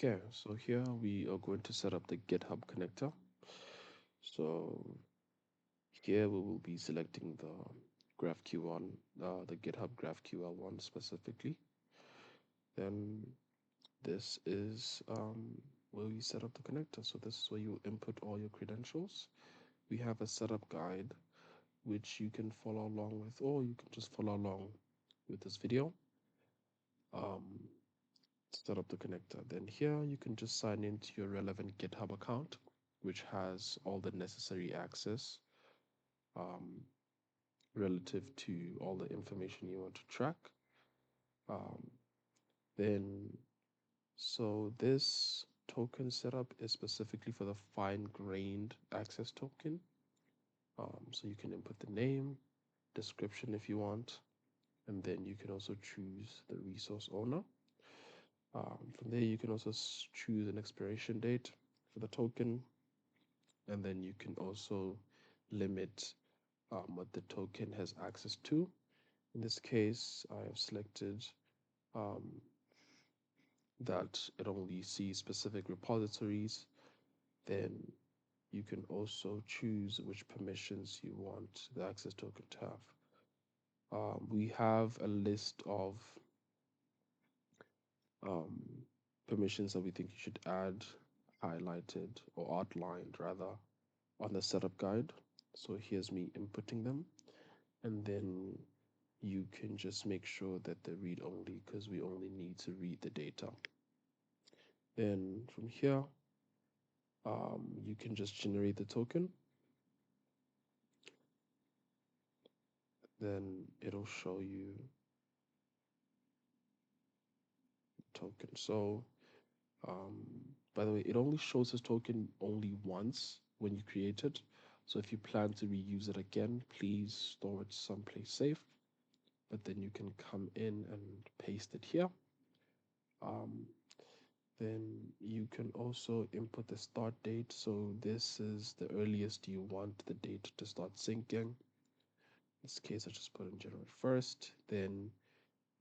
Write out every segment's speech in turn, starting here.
Okay, so here we are going to set up the GitHub connector. So here we will be selecting the GraphQL, the GitHub GraphQL one specifically. Then this is where we set up the connector. So this is where you input all your credentials. We have a setup guide which you can follow along with, or you can just follow along with this video. Set up the connector. Then here you can just sign into your relevant GitHub account, which has all the necessary access relative to all the information you want to track. Then, so this token setup is specifically for the fine-grained access token. So you can input the name, description if you want, and then you can also choose the resource owner. From there, you can also choose an expiration date for the token, and then you can also limit what the token has access to. In this case, I have selected that it only sees specific repositories. Then you can also choose which permissions you want the access token to have. We have a list of permissions that we think you should add, highlighted or outlined rather, on the setup guide. So here's me inputting them, and then you can just make sure that they're read only, because we only need to read the data. Then from here, you can just generate the token. Then it'll show you token. So by the way, it only shows this token only once when you create it. So if you plan to reuse it again, please store it someplace safe. But then you can come in and paste it here. Then you can also input the start date. So this is the earliest you want the date to start syncing. In this case, I just put in January 1st. Then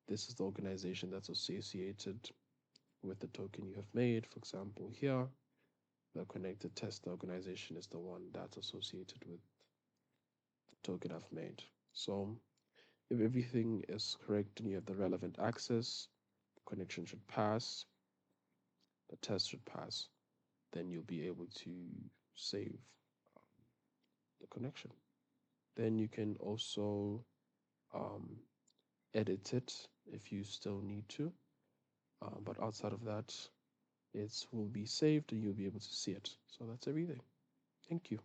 this is the organization that's associated with the token you have made. For example, here, the connected test organization is the one that's associated with the token I've made. So if everything is correct and you have the relevant access, connection should pass, the test should pass, then you'll be able to save the connection. Then you can also edit it if you still need to. But outside of that, it will be saved and you'll be able to see it. So that's everything. Thank you.